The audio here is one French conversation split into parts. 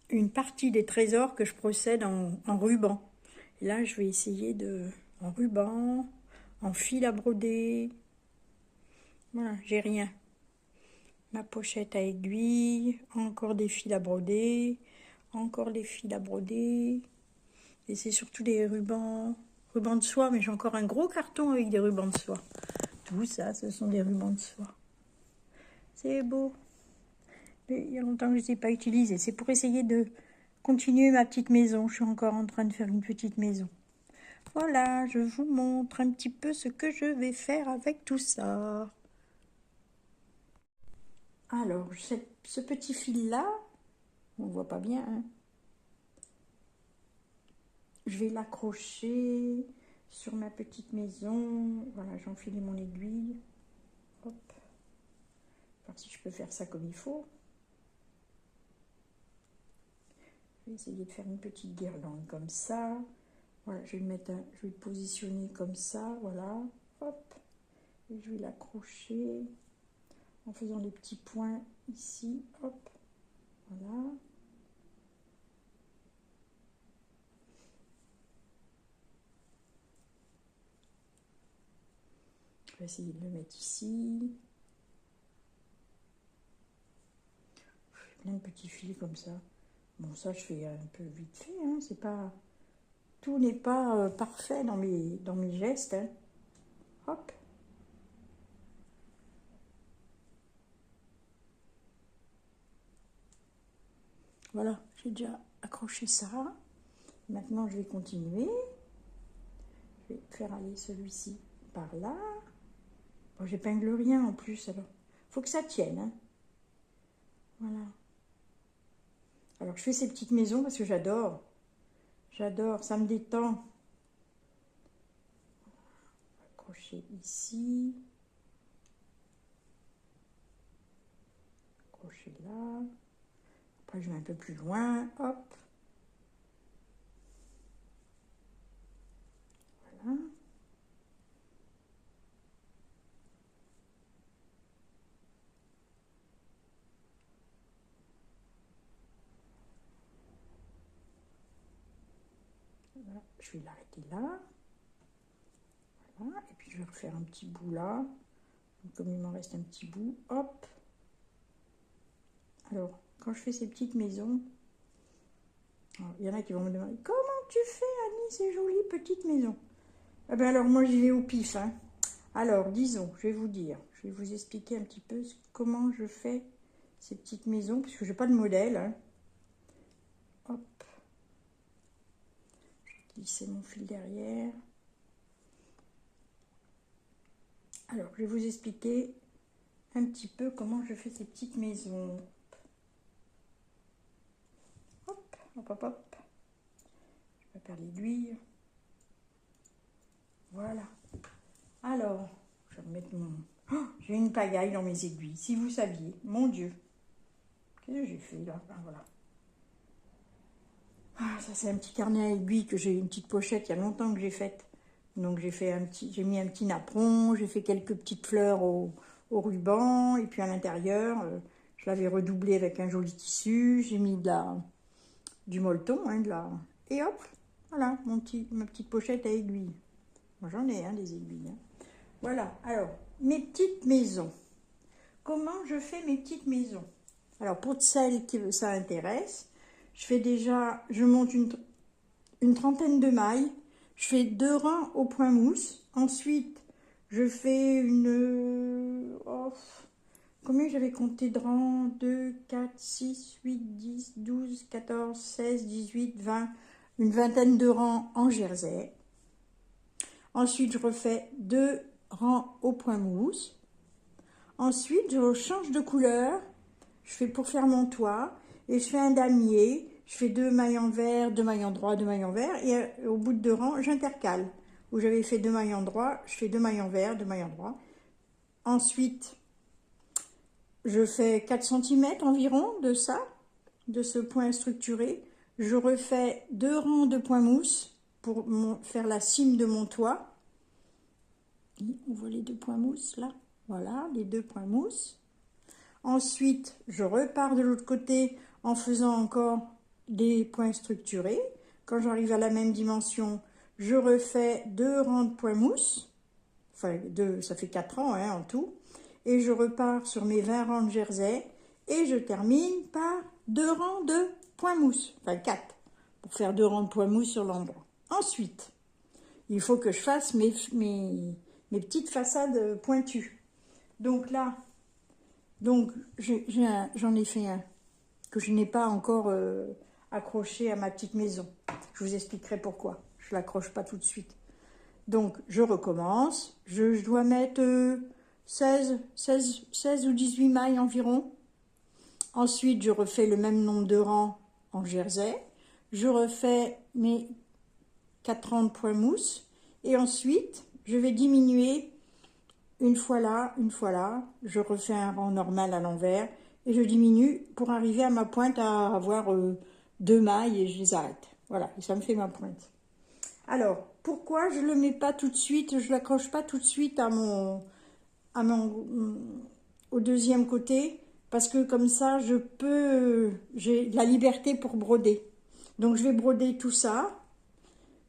une partie des trésors que je procède en ruban. Et là, je vais essayer en ruban, en fil à broder. Voilà, j'ai rien. Ma pochette à aiguille, encore des fils à broder, encore des fils à broder. Et c'est surtout des rubans de soie, mais j'ai encore un gros carton avec des rubans de soie. Tout ça, ce sont des rubans de soie. C'est beau. Mais il y a longtemps que je ne les ai pas utilisés. C'est pour essayer de continuer ma petite maison. Je suis encore en train de faire une petite maison. Voilà, je vous montre un petit peu ce que je vais faire avec tout ça. Alors, ce petit fil-là, on ne voit pas bien, hein. Je vais l'accrocher sur ma petite maison. Voilà, j'ai enfilé mon aiguille. Hop. Voir si je peux faire ça comme il faut. Je vais essayer de faire une petite guirlande comme ça. Voilà, je vais le positionner comme ça, voilà. Hop. Et je vais l'accrocher en faisant des petits points ici. Hop. Voilà. Je vais essayer de le mettre ici. Plein de petits fils comme ça. Bon, ça, je fais un peu vite fait, hein. C'est pas... Tout n'est pas parfait dans mes gestes, hein. Hop. Voilà, j'ai déjà accroché ça. Maintenant, je vais continuer. Je vais faire aller celui-ci par là. Bon, j'épingle rien en plus, alors. Faut que ça tienne, hein. Voilà. Alors, je fais ces petites maisons parce que j'adore. J'adore, ça me détend. Accrocher ici. Accrocher là. Après, je vais un peu plus loin. Hop. Voilà. Voilà. Je vais l'arrêter là. Voilà. Et puis, je vais refaire un petit bout là. Donc, comme il m'en reste un petit bout, hop. Alors, quand je fais ces petites maisons, il y en a qui vont me demander « Comment tu fais, Annie, ces jolies petites maisons ?» Eh bien alors, moi, j'y vais au pif, hein. Alors, disons, je vais vous dire, je vais vous expliquer un petit peu comment je fais ces petites maisons, puisque je n'ai pas de modèle, hein. Hop. Je vais glisser mon fil derrière. Alors, je vais vous expliquer un petit peu comment je fais ces petites maisons. Hop, hop, hop, hop. Je vais faire l'aiguille. Voilà. Alors, je vais remettre mon... Oh, j'ai une pagaille dans mes aiguilles, si vous saviez. Mon Dieu. Qu'est-ce que j'ai fait là? Ah, voilà. Ah, ça c'est un petit carnet à aiguilles que j'ai, une petite pochette, il y a longtemps que j'ai faite. Donc j'ai mis un petit napperon, j'ai fait quelques petites fleurs au ruban, et puis à l'intérieur, je l'avais redoublé avec un joli tissu, j'ai mis du molleton, hein, et hop, voilà, ma petite pochette à aiguilles. Moi j'en ai, hein, des aiguilles, hein. Voilà, alors, mes petites maisons. Comment je fais mes petites maisons? Alors, pour celles qui ça intéresse, je monte une trentaine de mailles. Je fais 2 rangs au point mousse. Ensuite, je fais combien j'avais compté de rangs? 2, 4, 6, 8, 10, 12, 14, 16, 18, 20. Une vingtaine de rangs en jersey. Ensuite, je refais 2 rangs au point mousse. Ensuite, je change de couleur. Je fais pour faire mon toit. Et je fais un damier. Je fais 2 mailles en vert, 2 mailles en droit, 2 mailles en vert. Et au bout de 2 rangs, j'intercale. Où j'avais fait 2 mailles en droit, je fais 2 mailles en vert, 2 mailles en droit. Ensuite, je fais 4 cm environ de ça, de ce point structuré. Je refais 2 rangs de points mousse pour faire la cime de mon toit. On voit les 2 points mousse là. Voilà, les 2 points mousse. Ensuite, je repars de l'autre côté en faisant encore des points structurés. Quand j'arrive à la même dimension, je refais 2 rangs de points mousse. Enfin, ça fait 4 rangs hein, en tout. Et je repars sur mes 20 rangs de jersey. Et je termine par 2 rangs de points mousse. Enfin, 4. Pour faire 2 rangs de points mousse sur l'endroit. Ensuite, il faut que je fasse mes petites façades pointues. Donc là, j'en ai fait un que je n'ai pas encore accroché à ma petite maison. Je vous expliquerai pourquoi. Je ne l'accroche pas tout de suite. Donc, je recommence. Je dois mettre 16 ou 18 mailles environ. Ensuite, je refais le même nombre de rangs en jersey. Je refais mes 4 rangs de points mousse. Et ensuite, je vais diminuer une fois là. Je refais un rang normal à l'envers. Et je diminue pour arriver à ma pointe à avoir 2 mailles et je les arrête. Voilà, et ça me fait ma pointe. Alors, pourquoi je ne le mets pas tout de suite, je ne l'accroche pas tout de suite au deuxième côté? Parce que comme ça, j'ai de la liberté pour broder. Donc, je vais broder tout ça.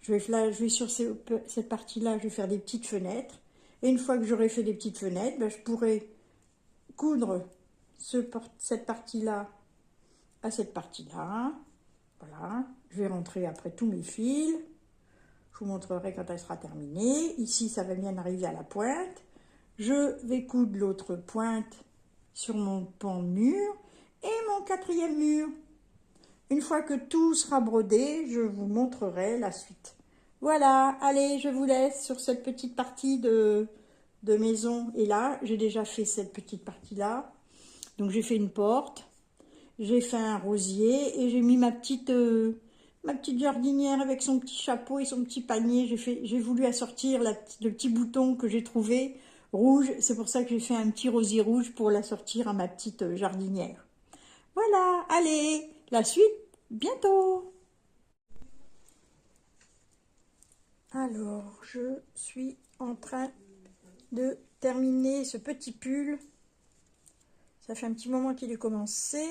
Je vais sur cette partie-là, je vais faire des petites fenêtres. Et une fois que j'aurai fait des petites fenêtres, ben, je pourrai coudre cette partie-là à cette partie-là. Voilà, je vais rentrer après tous mes fils. Je vous montrerai quand elle sera terminée. Ici, ça va bien arriver à la pointe. Je vais coudre l'autre pointe sur mon pan de mur et mon 4e mur. Une fois que tout sera brodé, je vous montrerai la suite. Voilà, allez, je vous laisse sur cette petite partie de maison. Et là, j'ai déjà fait cette petite partie-là. Donc, j'ai fait une porte, j'ai fait un rosier et j'ai mis ma petite jardinière avec son petit chapeau et son petit panier. J'ai voulu assortir le petit bouton que j'ai trouvé rouge. C'est pour ça que j'ai fait un petit rosier rouge pour l'assortir à ma petite jardinière. Voilà, allez, la suite, bientôt. Alors, je suis en train de terminer ce petit pull. Ça fait un petit moment qu'il est commencé.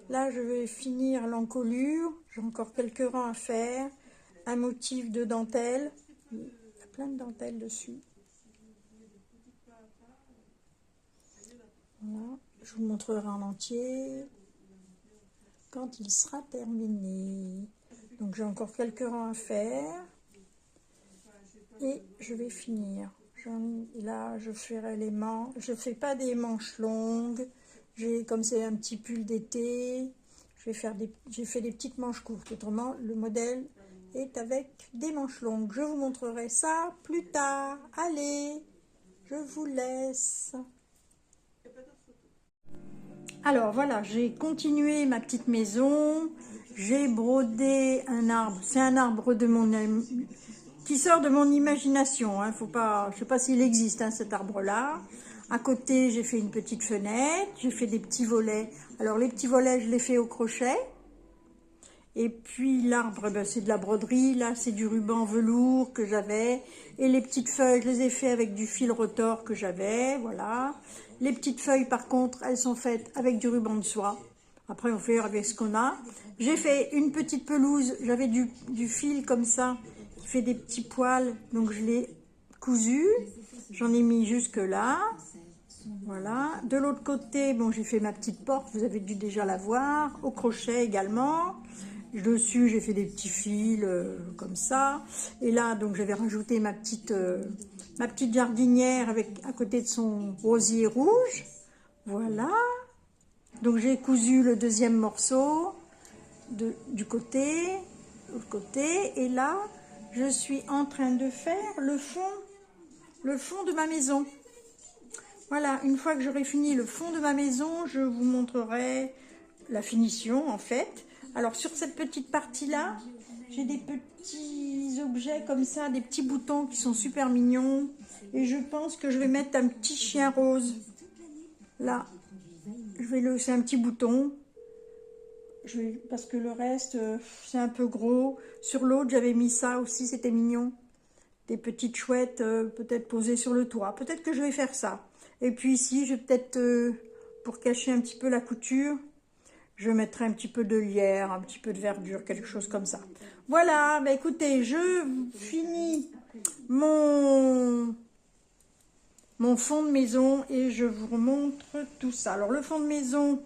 Là, je vais finir l'encolure. J'ai encore quelques rangs à faire. Un motif de dentelle. Il y a plein de dentelles dessus. Voilà. Je vous montrerai en entier quand il sera terminé. Donc, j'ai encore quelques rangs à faire. Et je vais finir. Là, je ferai les manches. Je ne fais pas des manches longues. Comme c'est un petit pull d'été, j'ai fait des petites manches courtes. Autrement, le modèle est avec des manches longues. Je vous montrerai ça plus tard. Allez, je vous laisse. Alors voilà, j'ai continué ma petite maison. J'ai brodé un arbre. C'est un arbre qui sort de mon imagination. Hein. Je ne sais pas s'il existe, hein, cet arbre-là. À côté, j'ai fait une petite fenêtre. J'ai fait des petits volets. Alors, les petits volets, je les fais au crochet. Et puis, l'arbre, ben, c'est de la broderie. Là, c'est du ruban velours que j'avais. Et les petites feuilles, je les ai fait avec du fil retors que j'avais. Voilà. Les petites feuilles, par contre, elles sont faites avec du ruban de soie. Après, on fait avec ce qu'on a. J'ai fait une petite pelouse. J'avais du fil comme ça, qui fait des petits poils. Donc, je l'ai cousu. J'en ai mis jusque là. Voilà. De l'autre côté, bon, j'ai fait ma petite porte. Vous avez dû déjà la voir. Au crochet également. Dessus, j'ai fait des petits fils comme ça. Et là, donc, j'avais rajouté ma petite jardinière à côté de son rosier rouge. Voilà. Donc, j'ai cousu le deuxième morceau du côté, l'autre côté. Et là, je suis en train de faire le fond de ma maison. Voilà, une fois que j'aurai fini le fond de ma maison, je vous montrerai la finition, en fait. Alors, sur cette petite partie-là, j'ai des petits objets comme ça, des petits boutons qui sont super mignons. Et je pense que je vais mettre un petit chien rose. Là, c'est un petit bouton. Parce que le reste, c'est un peu gros. Sur l'autre, j'avais mis ça aussi, c'était mignon. Des petites chouettes, peut-être posées sur le toit. Peut-être que je vais faire ça. Et puis ici, je vais peut-être, pour cacher un petit peu la couture, je mettrai un petit peu de lierre, un petit peu de verdure, quelque chose comme ça. Voilà, bah écoutez, je finis mon fond de maison et je vous remontre tout ça. Alors le fond de maison,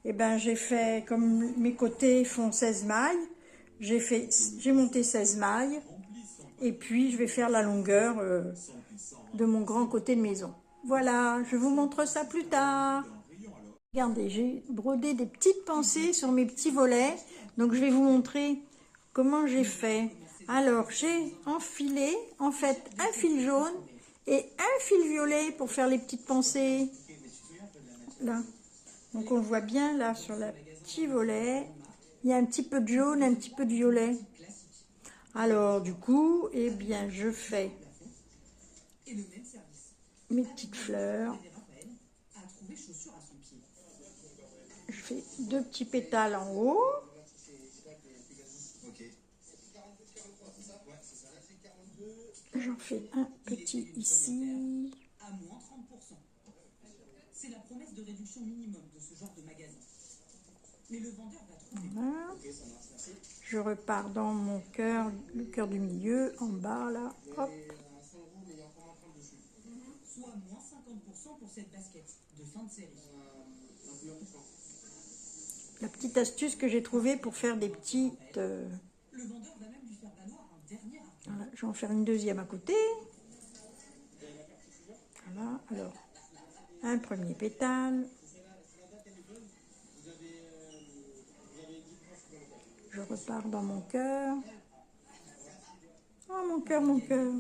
eh ben, j'ai fait, comme mes côtés font 16 mailles, j'ai monté 16 mailles et puis je vais faire la longueur de mon grand côté de maison. Voilà, je vous montre ça plus tard. Regardez, j'ai brodé des petites pensées sur mes petits volets, donc je vais vous montrer comment j'ai fait. Alors, j'ai enfilé, en fait, un fil jaune et un fil violet pour faire les petites pensées. Là. Donc, on le voit bien, là, sur le petit volet. Il y a un petit peu de jaune, un petit peu de violet. Alors, du coup, eh bien, je fais mes petites fleurs. Je fais 2 petits pétales en haut. J'en fais un petit ici. C'est la promesse de réduction minimum de ce genre de magasin. Mais le vendeur va trouver. Voilà. Je repars dans mon cœur, le cœur du milieu, en bas là. Hop. Soit moins 50% pour cette basket de fin de série. La petite astuce que j'ai trouvée pour faire des petites... Le vendeur va même lui faire valoir un dernier. Voilà, je vais en faire une deuxième à côté. Voilà, alors, un premier pétale. Je repars dans mon cœur. Oh, mon cœur, mon cœur.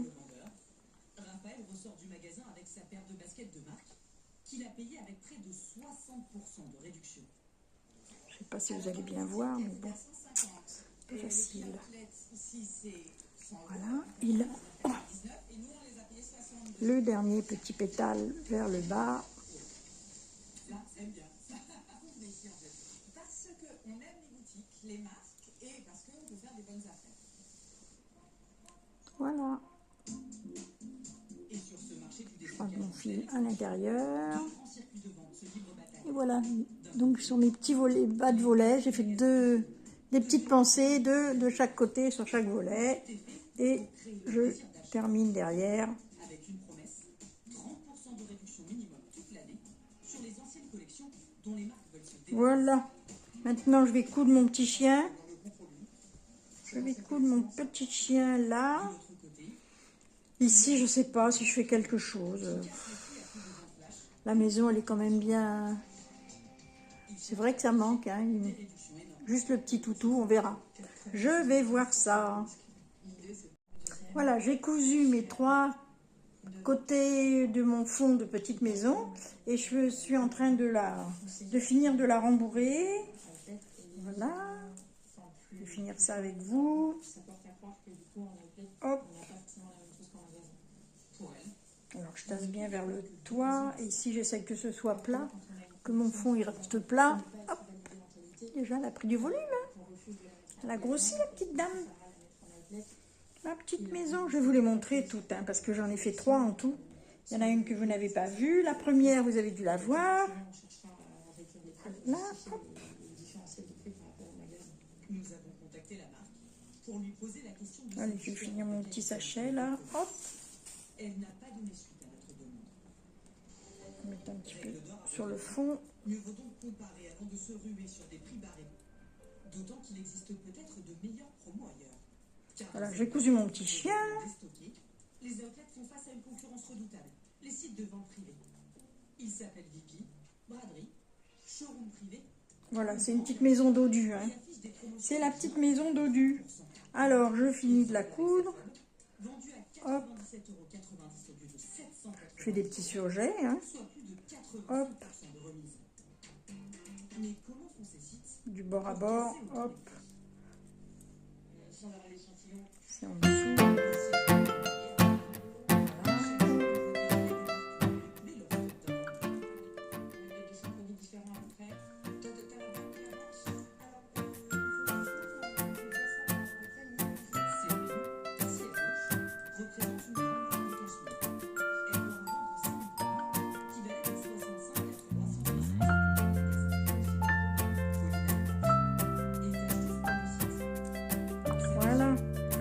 Raphaël ressort du magasin avec sa paire de baskets de marque qu'il a payée avec près de 60% de réduction. Je ne sais pas si vous allez bien voir, mais bon, pas facile. Voilà, il a le dernier petit pétale vers le bas. Parce qu'on aime les boutiques, les masques et parce qu'on peut faire des bonnes affaires. Voilà. Je prends mon fil à l'intérieur. Et voilà. Donc sur mes petits volets, bas de volet, j'ai fait des petites pensées, de chaque côté sur chaque volet. Et je termine derrière. Voilà. Maintenant, je vais coudre mon petit chien. Je vais coudre mon petit chien là. Ici, je ne sais pas si je fais quelque chose. La maison, elle est quand même bien... C'est vrai que ça manque. Hein. Juste le petit toutou, on verra. Je vais voir ça. Voilà, j'ai cousu mes 3 côtés de mon fond de petite maison. Et je suis en train de finir de la rembourrer. Voilà. Je vais finir ça avec vous. Hop. Alors je tasse bien vers le toit. Et ici j'essaie que ce soit plat. Que mon fond il reste plat. Hop. Déjà elle a pris du volume. Hein. Elle a grossi la petite dame. Ma petite maison. Je vais vous les montrer toutes. Hein, parce que j'en ai fait 3 en tout. Il y en a une que vous n'avez pas vue. La première vous avez dû la voir. Là. Hop. Nous avons contacté la marque pour lui poser la question de... Allez, je vais finir mon petit sachet là. Hop. Elle n'a pas donné suite à notre demande. On va mettre un petit peu sur le fond. Mieux vaut donc comparer avant de se ruer sur des prix barrés. D'autant qu'il existe peut-être de meilleures promos ailleurs. Voilà, j'ai cousu mon petit chien. Les outlets font face à une concurrence redoutable. Les sites de vente privés. Ils s'appellent VP, Braderie, Showroom privé. Voilà, c'est une petite maison dodue. Hein. C'est la petite maison dodue. Alors, je finis de la coudre. Hop. Je fais des petits surjets. Hein. Hop. Du bord à bord. Hop. C'est en dessous.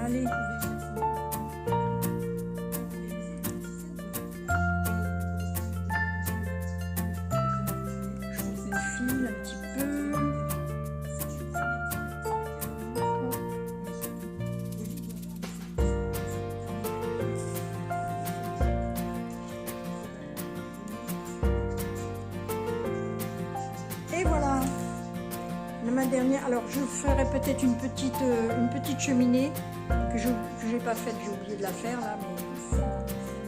Allez. Je file un petit peu. Et voilà. Ma dernière, alors je ferai peut-être une petite cheminée que je n'ai pas faite, j'ai oublié de la faire là. Mais...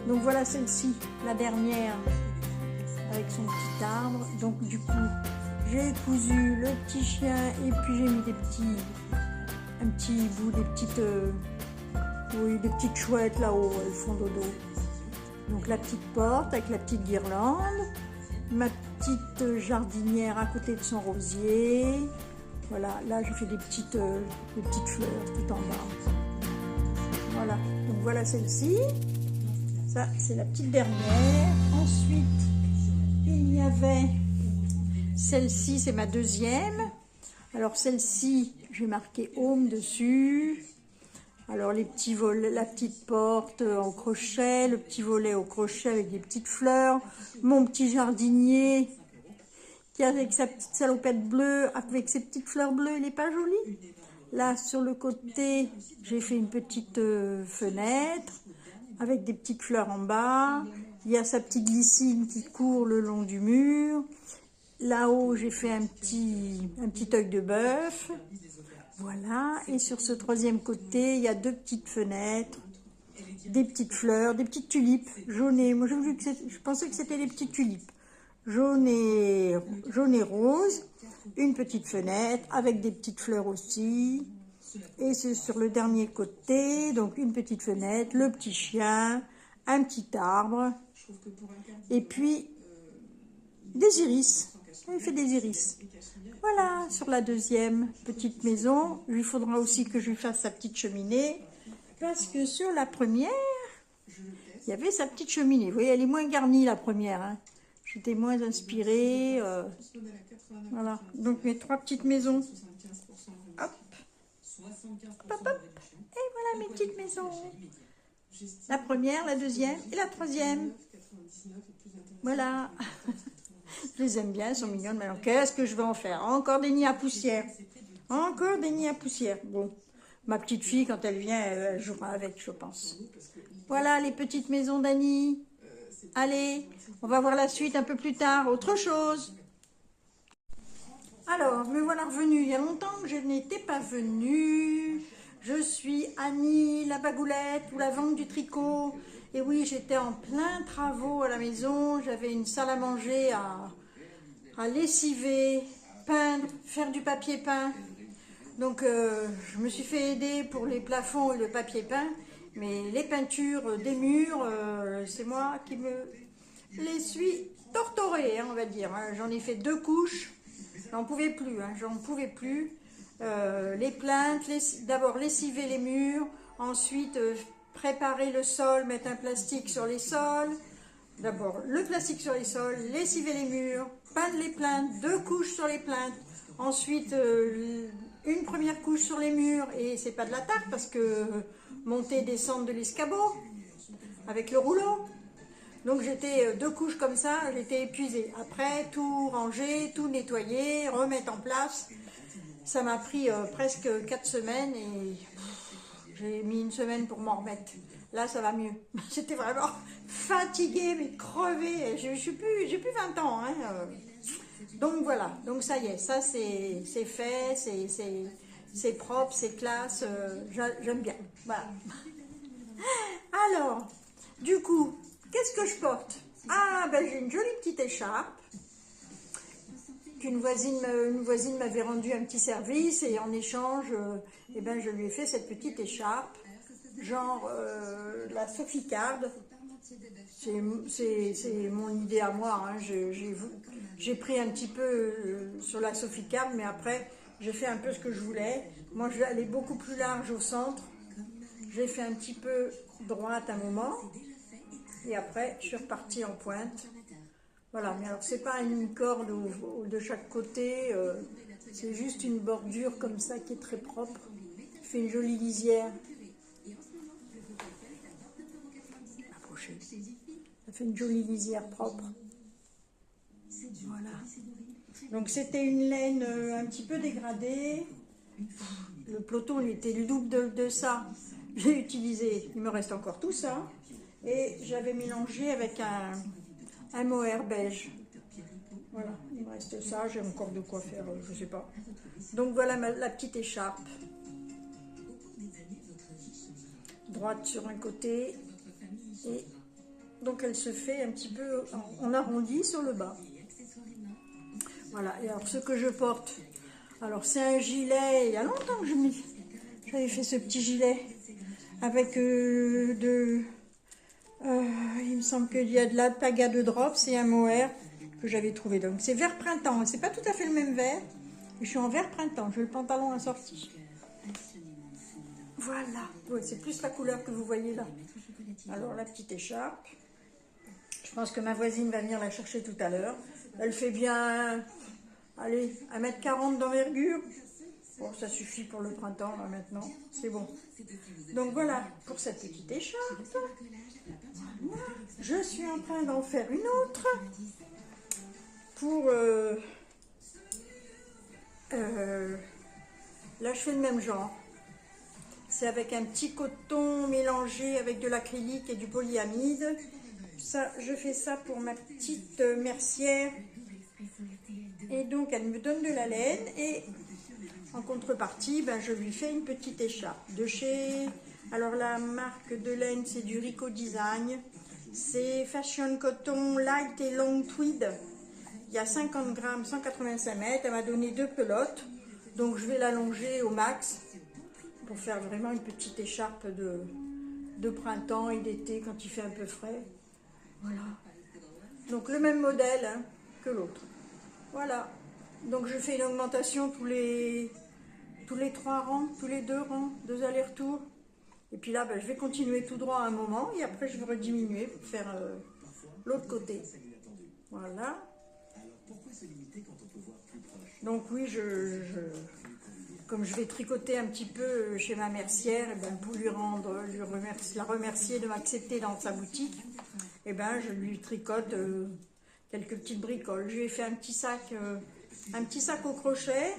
Donc voilà celle-ci, la dernière, avec son petit arbre. Donc du coup, j'ai cousu le petit chien et puis j'ai mis un petit bout, des petites chouettes là-haut, elles font dodo. Donc la petite porte avec la petite guirlande, ma petite jardinière à côté de son rosier. Voilà, là je fais des petites fleurs tout en bas. Voilà, donc voilà celle-ci. Ça, c'est la petite dernière. Ensuite, il y avait celle-ci, c'est ma deuxième. Alors celle-ci, j'ai marqué Home dessus. Alors les petits volets, la petite porte en crochet, le petit volet au crochet avec des petites fleurs, mon petit jardinier qui avec sa petite salopette bleue, avec ses petites fleurs bleues, il n'est pas joli? Là sur le côté, j'ai fait une petite fenêtre avec des petites fleurs en bas. Il y a sa petite glycine qui court le long du mur. Là-haut, j'ai fait un petit œil de bœuf. Voilà, et sur ce troisième côté, il y a deux petites fenêtres, des petites fleurs, des petites tulipes jaunées. Moi, je pensais que c'était des petites tulipes. Jaune et rose, une petite fenêtre avec des petites fleurs aussi. Et c'est sur le dernier côté, donc une petite fenêtre, le petit chien, un petit arbre, et puis des iris. Il fait des iris. Voilà, sur la deuxième petite maison, il faudra aussi que je lui fasse sa petite cheminée, parce que sur la première, il y avait sa petite cheminée. Vous voyez, elle est moins garnie la première. Hein. J'étais moins inspirée. Voilà, donc mes trois petites maisons. Hop. Hop, hop, hop. Et voilà mes petites maisons. La première, la deuxième et la troisième. Voilà. Je les aime bien, elles sont mignonnes. Mais alors, qu'est-ce que je vais en faire? Encore des nids à poussière. Encore des nids à poussière. Bon, ma petite fille, quand elle vient, elle jouera avec, je pense. Voilà les petites maisons d'Annie. Allez, on va voir la suite un peu plus tard. Autre chose. Alors, me voilà revenue. Il y a longtemps que je n'étais pas venue. Je suis Annie, la bagoulette ou la vente du tricot. Et oui, j'étais en plein travaux à la maison. J'avais une salle à manger à lessiver, peindre, faire du papier peint. Donc, je me suis fait aider pour les plafonds et le papier peint. Mais les peintures des murs, c'est moi qui me les suis torturées, hein, on va dire. Hein. J'en ai fait 2 couches. J'en pouvais plus, hein, j'en pouvais plus. Les plaintes, d'abord lessiver les murs, ensuite préparer le sol, mettre un plastique sur les sols. D'abord le plastique sur les sols, lessiver les murs, peindre les plaintes, 2 couches sur les plaintes. Ensuite une première couche sur les murs, et c'est pas de la tarte parce que monter et descendre de l'escabeau avec le rouleau. Donc j'étais 2 couches comme ça, j'étais épuisée. Après, tout ranger, tout nettoyer, remettre en place. Ça m'a pris presque 4 semaines et j'ai mis 1 semaine pour m'en remettre. Là, ça va mieux. J'étais vraiment fatiguée, mais crevée. J'ai plus 20 ans. Hein. Donc voilà, donc ça y est, ça c'est fait, c'est propre, c'est classe, j'aime bien. Voilà. Alors, du coup, qu'est-ce que je porte? Ah, ben j'ai une jolie petite écharpe qu'une voisine m'avait rendu un petit service et en échange, eh ben, je lui ai fait cette petite écharpe, genre la Sophie Card. C'est mon idée à moi, hein. J'ai pris un petit peu sur la Sophie Card, mais après, j'ai fait un peu ce que je voulais. Moi, je vais aller beaucoup plus large au centre. J'ai fait un petit peu droite un moment. Et après, je suis repartie en pointe. Voilà, mais alors c'est pas une corde de chaque côté, c'est juste une bordure comme ça qui est très propre. Je fais une jolie lisière. accrocher. Ça fait une jolie lisière propre. Voilà. Donc c'était une laine un petit peu dégradée. Le peloton il était le double de ça. J'ai utilisé, il me reste encore tout ça. Et j'avais mélangé avec un mohair beige. Voilà, il me reste ça, j'ai encore de quoi faire, je sais pas. Donc voilà la petite écharpe. Droite sur un côté. Et donc elle se fait un petit peu en arrondi sur le bas. Voilà, et alors ce que je porte, alors c'est un gilet, il y a longtemps que j'avais fait ce petit gilet avec il me semble qu'il y a de l'alpaga de drops et un mohair que j'avais trouvé. Donc c'est vert printemps, c'est pas tout à fait le même vert, mais je suis en vert printemps, j'ai le pantalon assorti. Voilà, ouais, c'est plus la couleur que vous voyez là. Alors la petite écharpe, je pense que ma voisine va venir la chercher tout à l'heure. Elle fait bien, allez, 1,40 m d'envergure. Bon, ça suffit pour le printemps, là, maintenant. C'est bon. Donc, voilà, pour cette petite écharpe. Voilà. Je suis en train d'en faire une autre. Pour... là, je fais le même genre. C'est avec un petit coton mélangé avec de l'acrylique et du polyamide. Ça, je fais ça pour ma petite mercière. Et donc, elle me donne de la laine. Et en contrepartie, ben, je lui fais une petite écharpe. De chez... Alors, la marque de laine, c'est du Rico Design. C'est Fashion Cotton Light et Long Tweed. Il y a 50 grammes, 185 mètres. Elle m'a donné 2 pelotes. Donc, je vais l'allonger au max pour faire vraiment une petite écharpe de printemps et d'été quand il fait un peu frais. Voilà. Donc, le même modèle hein, que l'autre. Voilà. Donc, je fais une augmentation tous les 3 rangs, tous les 2 rangs, 2 allers-retours. Et puis là, ben, je vais continuer tout droit un moment et après, je vais rediminuer pour faire l'autre côté. Voilà. Donc oui, comme je vais tricoter un petit peu chez ma mercière, et ben, pour la remercier de m'accepter dans sa boutique, et ben, je lui tricote quelques petites bricoles. Je lui ai fait un petit sac au crochet,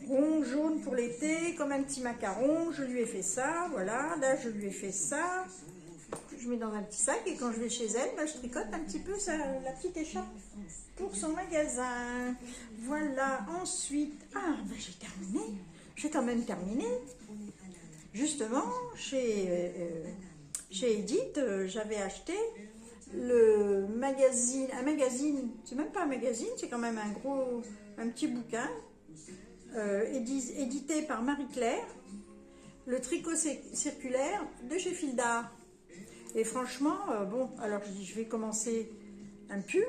rond, jaune pour l'été, comme un petit macaron. Je lui ai fait ça, voilà. Là, je lui ai fait ça. Je mets dans un petit sac et quand je vais chez elle, ben, je tricote un petit peu la petite écharpe pour son magasin. Voilà, ensuite, ben, j'ai terminé. J'ai quand même terminé. Justement, chez Edith, j'avais acheté un magazine, c'est même pas un magazine, c'est quand même un petit bouquin, édité par Marie-Claire, le tricot circulaire de chez Fil d'Art. Et franchement, bon, alors je dis, je vais commencer un pull.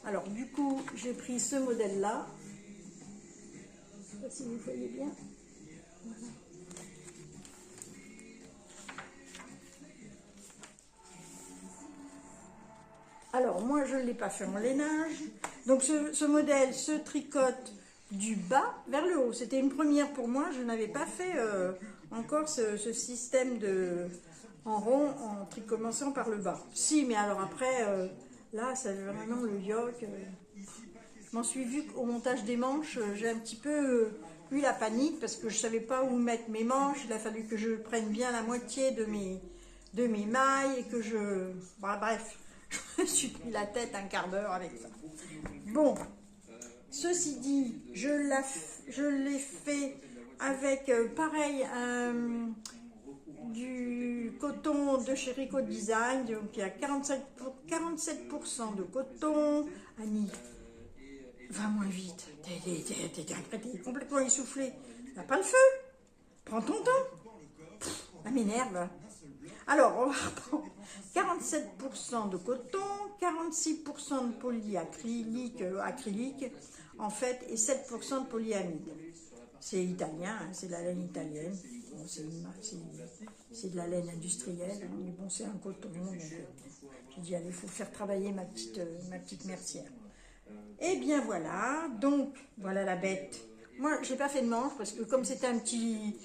Alors du coup, j'ai pris ce modèle-là. Je ne sais pas si vous voyez bien. Voilà. Alors moi, je ne l'ai pas fait en lainage. Donc ce modèle se tricote du bas vers le haut. C'était une première pour moi. Je n'avais pas fait encore ce système en rond en commençant par le bas. Si, mais alors après, là, c'est vraiment le yoke. Je m'en suis vue au montage des manches. J'ai un petit peu eu la panique parce que je ne savais pas où mettre mes manches. Il a fallu que je prenne bien la moitié de mes mailles et que je... Bon, bref, je me suis pris la tête un quart d'heure avec ça. Bon, ceci dit, je l'ai fait avec, pareil, du coton de chez Rico Design, donc il y a 47% de coton. Annie, va moins vite, t'es complètement essoufflée, t'as pas le feu, prends ton temps, ça m'énerve. Alors, on va reprendre 47% de coton, 46% de polyacrylique, en fait, et 7% de polyamide. C'est italien, hein, c'est de la laine italienne. Bon, c'est de la laine industrielle, hein, mais bon, c'est un coton. J'ai dit, allez, il faut faire travailler ma petite mercière. Et bien voilà, donc, voilà la bête. Moi, je n'ai pas fait de manche parce que comme c'était un petit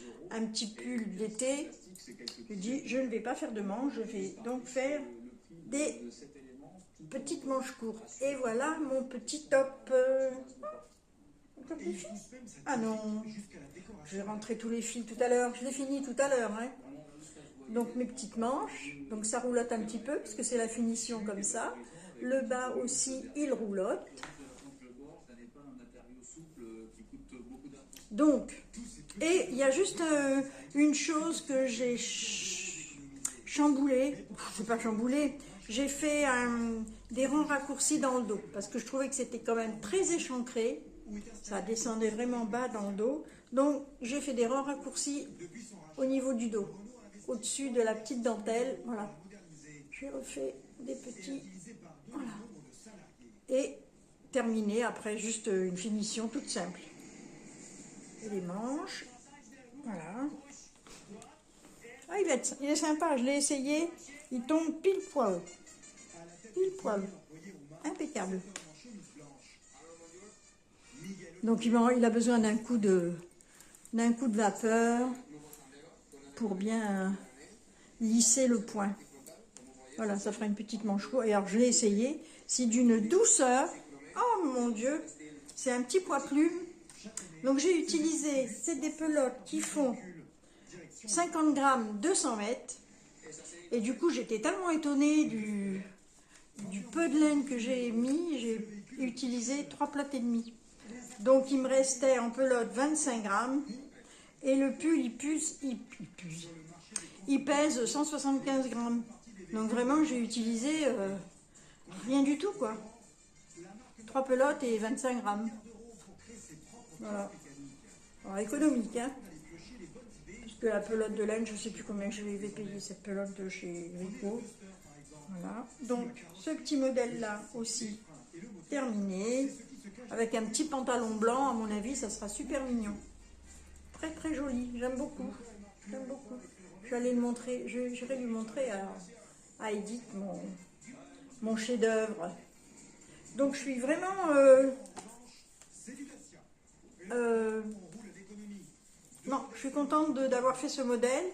pull d'été, Je dis, je ne vais pas faire de manches, je vais donc faire des petites manches courtes. Et voilà mon petit top. Top les fils. Ah non, je vais rentrer tous les fils tout à l'heure. Je l'ai fini tout à l'heure. Hein. Donc mes petites manches, donc ça roulotte un petit peu parce que c'est la finition comme ça. Le bas aussi, il roulotte. Donc, et il y a juste une chose que j'ai chamboulée, c'est pas chamboulé, j'ai fait des rangs raccourcis dans le dos parce que je trouvais que c'était quand même très échancré, ça descendait vraiment bas dans le dos, donc j'ai fait des rangs raccourcis au niveau du dos, au-dessus de la petite dentelle, voilà. J'ai refait des petits, voilà, et terminé après juste une finition toute simple. Et les manches, voilà. Ah, il est sympa, je l'ai essayé, il tombe pile poil, impeccable. Donc il a besoin d'un coup de vapeur pour bien lisser le point. Voilà, ça fera une petite manche courte. Et alors je l'ai essayé, c'est d'une douceur, oh mon Dieu, c'est un petit poids plume. Donc j'ai utilisé, c'est des pelotes qui font 50 grammes, 200 mètres. Et du coup, j'étais tellement étonnée du peu de laine que j'ai mis, j'ai utilisé 3 plates et demie. Donc il me restait en pelote 25 grammes. Et le pull, il pèse 175 grammes. Donc vraiment, j'ai utilisé rien du tout, quoi. 3 pelotes et 25 grammes. Voilà. Alors, économique, hein. Puisque la pelote de laine, je ne sais plus combien je vais payer cette pelote de chez Rico. Voilà. Donc, ce petit modèle-là aussi terminé. Avec un petit pantalon blanc, à mon avis, ça sera super mignon. Très très joli, j'aime beaucoup. J'aime beaucoup. Je vais aller le montrer, j'irai lui montrer à Edith mon chef-d'œuvre. Donc, je suis vraiment non, je suis contente d'avoir fait ce modèle.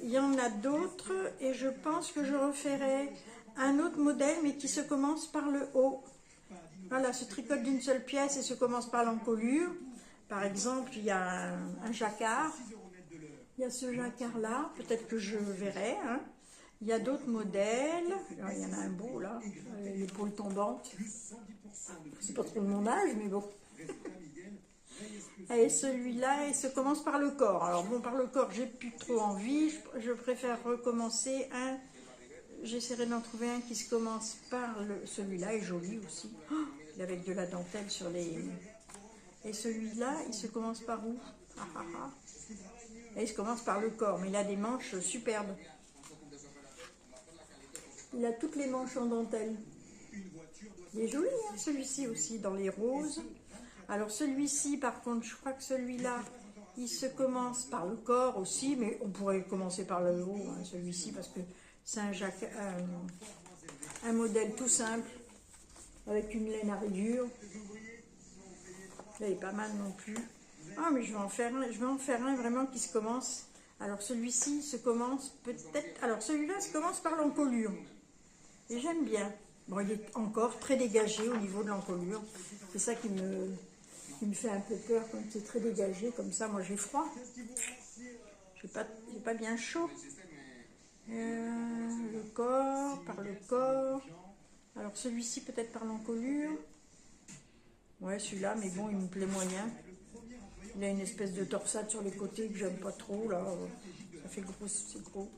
Il y en a d'autres et je pense que je referai un autre modèle mais qui se commence par le haut. Voilà, se tricote d'une seule pièce et se commence par l'encolure. Par exemple, il y a un jacquard. Il y a ce jacquard-là, peut-être que je verrai. Hein. Il y a d'autres modèles. Alors, il y en a un beau là, l'épaule tombante. C'est pas trop de mon âge, mais bon. Et celui-là, il se commence par le corps. Alors bon, par le corps, j'ai plus trop envie. Je préfère recommencer un. J'essaierai d'en trouver un qui se commence par celui-là est joli aussi. Oh, il est avec de la dentelle sur les. Et celui-là, il se commence par où? Et il se commence par le corps, mais il a des manches superbes. Il a toutes les manches en dentelle. Il est joli, hein, celui-ci aussi, dans les roses. Alors celui-ci, par contre, je crois que celui-là, il se commence par le corps aussi, mais on pourrait commencer par le haut, hein, celui-ci, parce que c'est un modèle tout simple, avec une laine à rayures. Là, il est pas mal non plus. Ah, mais je vais en faire un vraiment qui se commence. Alors celui-ci se commence peut-être... Alors celui-là se commence par l'encolure. Et j'aime bien. Bon, il est encore très dégagé au niveau de l'encolure. C'est ça qui me fait un peu peur quand c'est très dégagé comme ça. Moi, j'ai froid. J'ai pas bien chaud. Le corps, par le corps. Alors celui-ci peut-être par l'encolure. Ouais, celui-là, mais bon, il me plaît moyen. Il a une espèce de torsade sur les côtés que j'aime pas trop, là. Ça fait gros, c'est gros.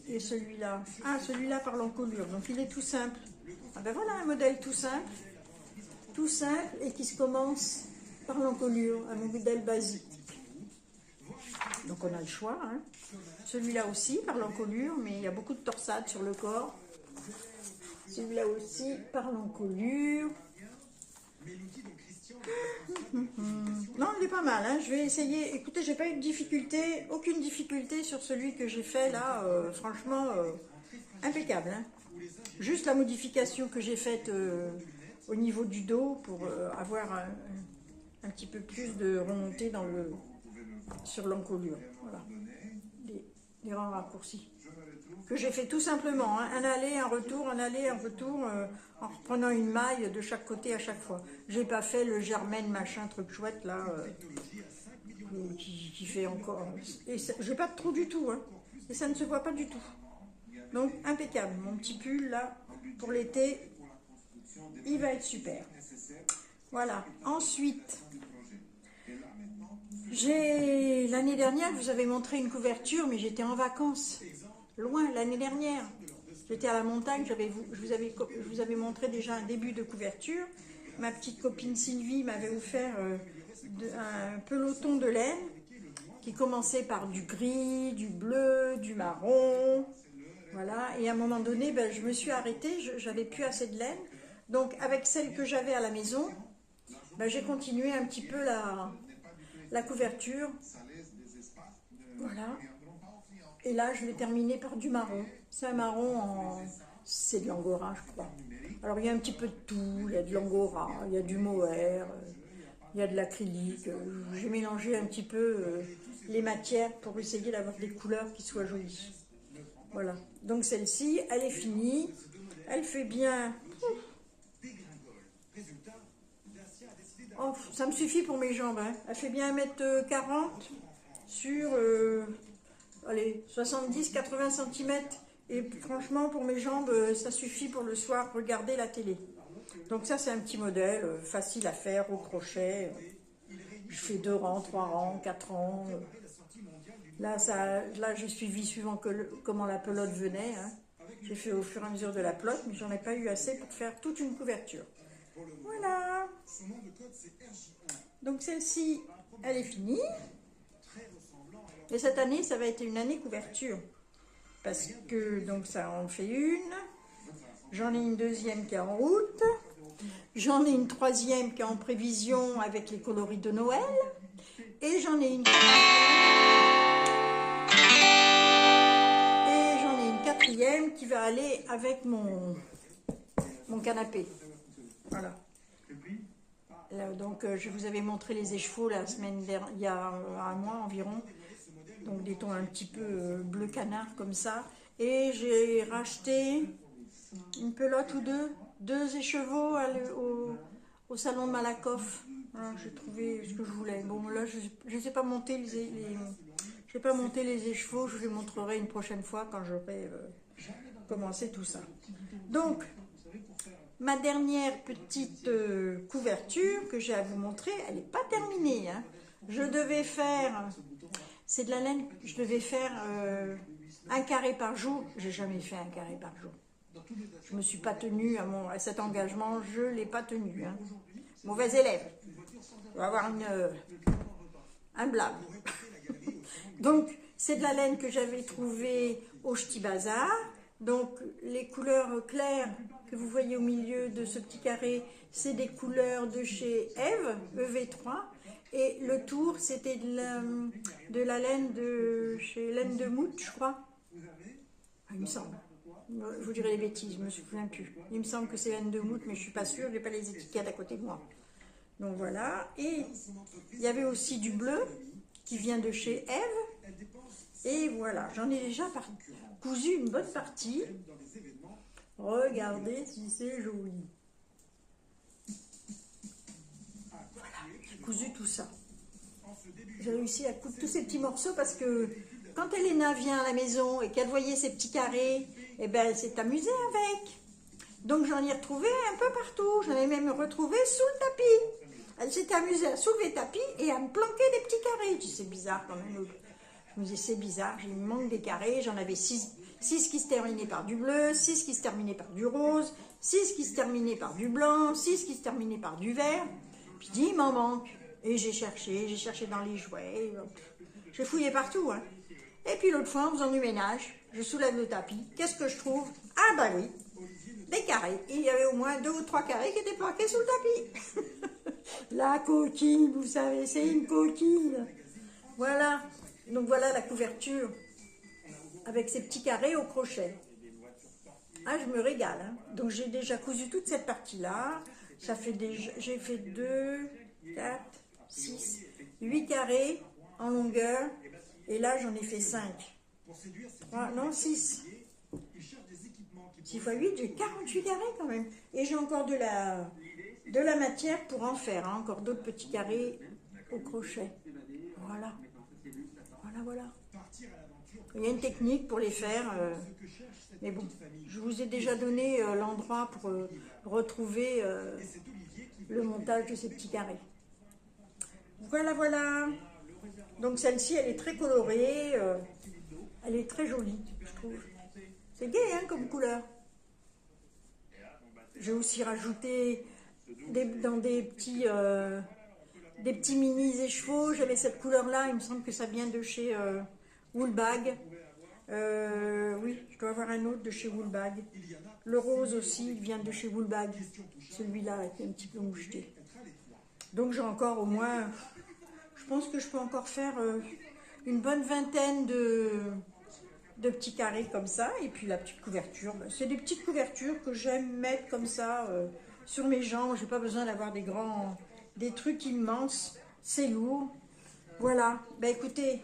Et celui-là. Ah, celui-là par l'encolure. Donc il est tout simple. Ah ben voilà un modèle tout simple. Tout simple et qui se commence par l'encolure. Un modèle basique. Donc on a le choix. Hein. Celui-là aussi par l'encolure, mais il y a beaucoup de torsade sur le corps. Celui-là aussi par l'encolure. Non, il est pas mal. Hein. Je vais essayer. Écoutez, j'ai pas eu de difficulté, aucune difficulté sur celui que j'ai fait là. Franchement, impeccable. Hein. Juste la modification que j'ai faite au niveau du dos pour avoir un petit peu plus de remontée sur l'encolure. Voilà. des grands raccourcis. Que j'ai fait tout simplement, hein, un aller, un retour, en reprenant une maille de chaque côté à chaque fois. J'ai pas fait le germaine machin truc chouette là, qui fait encore. Et j'ai pas de trou du tout, hein, et ça ne se voit pas du tout. Donc impeccable, mon petit pull là pour l'été, il va être super. Voilà. Ensuite, l'année dernière, je vous avais montré une couverture, mais j'étais en vacances. Loin, l'année dernière. J'étais à la montagne, je vous avais montré déjà un début de couverture. Ma petite copine Sylvie m'avait offert un peloton de laine qui commençait par du gris, du bleu, du marron. Voilà, et à un moment donné, ben, je me suis arrêtée, j'avais plus assez de laine. Donc avec celle que j'avais à la maison, ben, j'ai continué un petit peu la couverture. Voilà. Et là, je vais terminer par du marron. C'est un marron c'est de l'angora, je crois. Alors, il y a un petit peu de tout. Il y a de l'angora, il y a du mohair, il y a de l'acrylique. J'ai mélangé un petit peu les matières pour essayer d'avoir des couleurs qui soient jolies. Voilà. Donc, celle-ci, elle est finie. Elle fait bien... Oh, ça me suffit pour mes jambes. Hein. Elle fait bien 1m40 sur... allez, 70-80 cm. Et franchement, pour mes jambes, ça suffit pour le soir regarder la télé. Donc ça, c'est un petit modèle, facile à faire au crochet. Je fais 2 rangs, 3 rangs, 4 rangs. Là, j'ai suivi suivant comment la pelote venait. Hein. J'ai fait au fur et à mesure de la pelote, mais j'en ai pas eu assez pour faire toute une couverture. Voilà. Donc celle-ci, elle est finie. Et cette année, ça va être une année couverture. Parce que, donc ça en fait une. J'en ai une deuxième qui est en route. J'en ai une troisième qui est en prévision avec les coloris de Noël. Et j'en ai une quatrième qui va aller avec mon canapé. Voilà. Là, donc, je vous avais montré les écheveaux la semaine dernière, il y a un mois environ. Donc des tons un petit peu bleu canard comme ça. Et j'ai racheté une pelote ou deux écheveaux au salon de Malakoff. Voilà, j'ai trouvé ce que je voulais. Bon là je ne sais pas monter les écheveaux, je vous les montrerai une prochaine fois quand j'aurai commencé tout ça. Donc ma dernière petite couverture que j'ai à vous montrer, elle n'est pas terminée. Hein. Je devais faire... C'est de la laine, je devais faire un carré par jour. J'ai jamais fait un carré par jour. Je ne me suis pas tenue à cet engagement, je ne l'ai pas tenu. Hein. Mauvais élève. Je vais avoir un blâme. Donc, c'est de la laine que j'avais trouvée au Ch'ti Bazar. Donc, les couleurs claires que vous voyez au milieu de ce petit carré, c'est des couleurs de chez Eve, EV3. Et le tour, c'était de la laine de chez Laine de Mout, je crois. Il me semble. Je vous dirai les bêtises, je ne me souviens plus. Il me semble que c'est Laine de Mout, mais je ne suis pas sûre, je n'ai pas les étiquettes à côté de moi. Donc voilà. Et il y avait aussi du bleu qui vient de chez Eve. Et voilà, j'en ai déjà cousu une bonne partie. Regardez si c'est joli. Cousu tout ça. J'ai réussi à coudre tous ces petits morceaux parce que quand Elena vient à la maison et qu'elle voyait ces petits carrés, eh ben, elle s'est amusée avec. Donc j'en ai retrouvé un peu partout. J'en ai même retrouvé sous le tapis. Elle s'est amusée à soulever le tapis et à me planquer des petits carrés. Je dis c'est bizarre quand même. Je me dis c'est bizarre, il me manque des carrés. J'en avais 6 qui se terminaient par du bleu, 6 qui se terminaient par du rose, 6 qui se terminaient par du blanc, 6 qui se terminaient par du vert. Puis je dis il m'en manque. Et j'ai cherché dans les jouets, j'ai fouillé partout. Hein. Et puis l'autre fois, en faisant du ménage, je soulève le tapis. Qu'est-ce que je trouve? Ah bah oui, des carrés. Et il y avait au moins 2 ou 3 carrés qui étaient planqués sous le tapis. La coquille, vous savez, c'est une coquille. Voilà, donc voilà la couverture avec ces petits carrés au crochet. Ah, je me régale. Hein. Donc j'ai déjà cousu toute cette partie-là. Ça fait déjà, j'ai fait 2, 4, 6, 8 carrés en longueur. Et là, j'en ai fait 5. Non, 6. 6 x 8, j'ai 48 carrés quand même. Et j'ai encore de la matière pour en faire, hein. Encore d'autres petits carrés au crochet. Voilà. Voilà, voilà. Il y a une technique pour les faire. Mais bon, je vous ai déjà donné l'endroit pour retrouver le montage de ces petits carrés. Voilà, voilà. Donc celle-ci, elle est très colorée. Elle est très jolie, je trouve. C'est gai, hein, comme couleur. J'ai aussi rajouté dans des petits mini écheveaux. J'avais cette couleur-là. Il me semble que ça vient de chez Woolbag. Oui, je dois avoir un autre de chez Woolbag. Le rose aussi, il vient de chez Woolbag. Celui-là qui est un petit peu moucheté. Donc j'ai encore au moins... Je pense que je peux encore faire une bonne vingtaine de petits carrés comme ça. Et puis la petite couverture, c'est des petites couvertures que j'aime mettre comme ça sur mes jambes. J'ai pas besoin d'avoir des trucs immenses. C'est lourd. Voilà. Ben écoutez,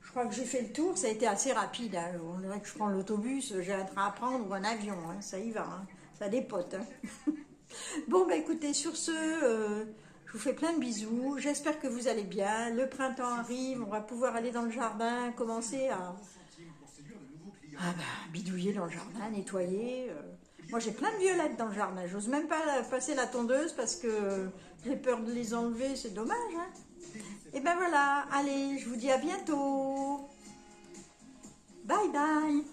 je crois que j'ai fait le tour. Ça a été assez rapide, hein. On dirait que je prends l'autobus, j'ai un train à prendre ou un avion, hein. Ça y va, hein. Ça dépote, hein. Bon, ben écoutez, sur ce, je vous fais plein de bisous. J'espère que vous allez bien. Le printemps arrive, on va pouvoir aller dans le jardin, commencer à bidouiller dans le jardin, nettoyer. Moi, j'ai plein de violettes dans le jardin. J'ose même pas passer la tondeuse parce que j'ai peur de les enlever. C'est dommage, hein. Et ben voilà, allez, je vous dis à bientôt. Bye bye.